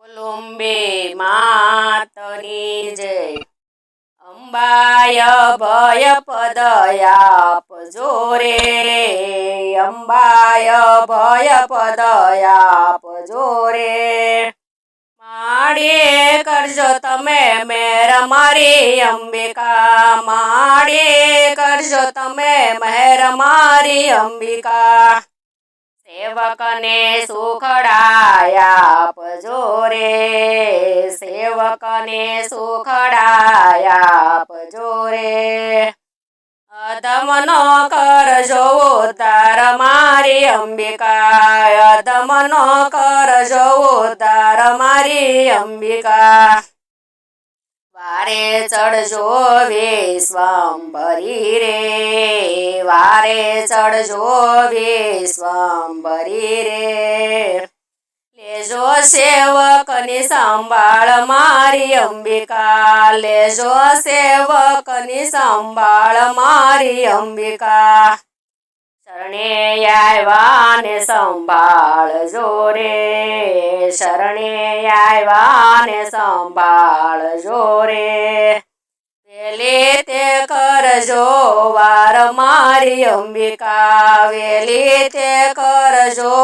બોલુંબે માતની જય અંબાય ભય પદયાપજો રે અંબાય ભય પદયાપજો રે માડીએ કરજો તમે મેર મારી અંબિકા માડીએ કરજો તમે મહેર મારી અંબિકા સેવકને સુખડાયા આપજો રે સેવકને સુખડાયા આપજો રે અધમનો કરજો ઉદ્ધાર મારી અંબિકા અધમનો કરજો ઉદ્ધાર મારી અંબિકા વારે ચડજો વિશ્વંભરી રે વારે ચડજો વિશ્વંભરી રે લેજો સેવકની સંભાળ મારી અંબિકા લેજો સેવકની સંભાળ મારી અંબિકા શરણે આવ્યા ને સંભાળજો રે શરણે આવ્યા ને સંભાળજો રે વેલી તે કરજો વાર મારી અંબિકા વેલી તે કરજો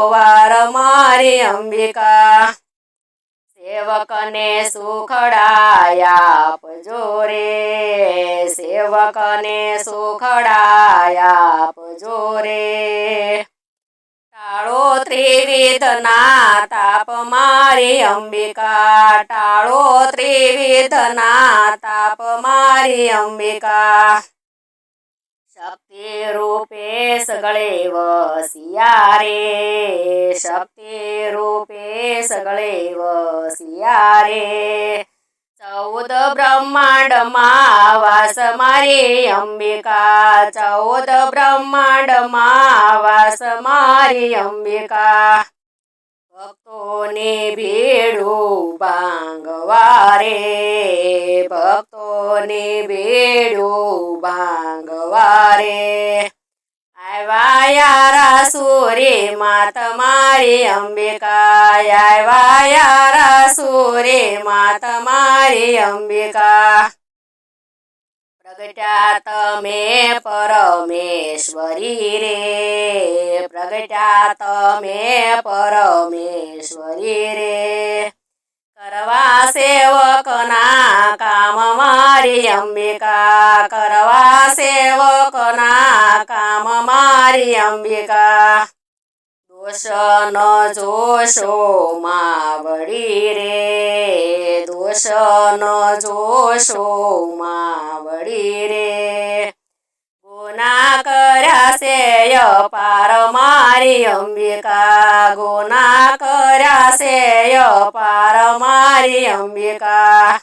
વાર મારી અંબિકા સેવકને સુખડાયા આપજો રે સેવકને સુખડાયા આપજો રે ટાળો ત્રિવિધના તાપ મારી અંબિકા ટાળો ત્રિવિધના તાપ મારી અંબિકા શક્તિ રૂપે સગળે વસિયા રે શક્તિ રૂપે સગળે વસિયા રે 14 બ્રહ્માંડમાં વાસ મારી અંબિકા 14 બ્રહ્માંડમાં વાસ મારી અંબિકા ભક્તોની ભીડું ભાંગવા રે ભક્તોની ભીડું ભાંગવા રે આવ્યા યારા સૂરી માત મારી અંબિકા આવ્યા યારા સૂરી માત મારી અંબિકા પ્રગટ્યા તમે પરમેશ્વરી રે પ્રગટ્યા તમે પરમેશ્વરી રે કરવા સેવકના કામ મારી અંબિકા કરવા સેવકના કામ મારી અંબિકા દોષ ન જોશો માવડી રે દોષ ન જોશો માવડી રે ગુના કર્યા છે અપાર મારી અંબિકા ગુના કર્યા છે અપાર મારી અંબિકા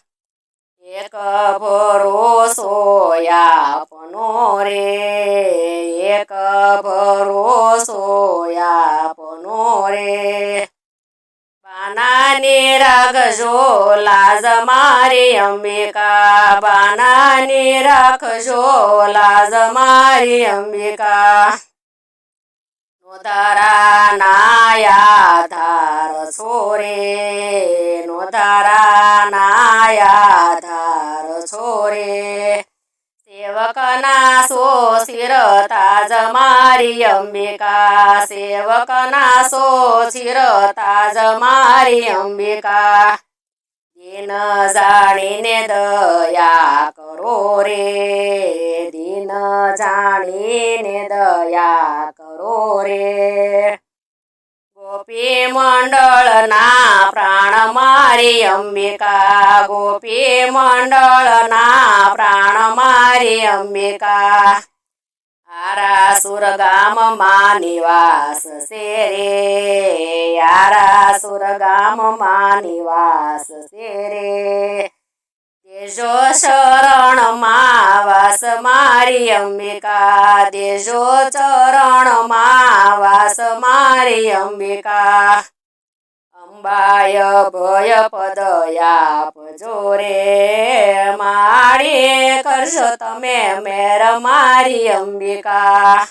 એક ભરોસો આપનો રે એક ભરોસો આપનો રે બાનાની રાખજો લાજ મારી અંબિકા બાનાની રાખજો લાજ મારી અંબિકા નોધારા નાયા ધાર છોરે નોધારા નાયા ધાર છોરે સેવકના સો શિર તાજ મારી અંબિકા સેવકના સો શિર તાજ મારી અંબિકા દિન જાણીને દયા કરો રે દિન જાણીને દયા કરો રે ગોપી મંડળના પ્રાણ મારી અંબિકા ગોપી મંડળના પ્રાણ મારી અંબિકા આરાસુર ગામમાં નિવાસ છે રે આરાસુર ગામમાં નિવાસ છે રે દેજો શરણમાં વાસ મારી અંબિકા દેજો ચરણમાં વાસ મારી અંબિકા અંબાય ભય પદયાપજો રે માડીએ કરશો તમે મેર મારી અંબિકા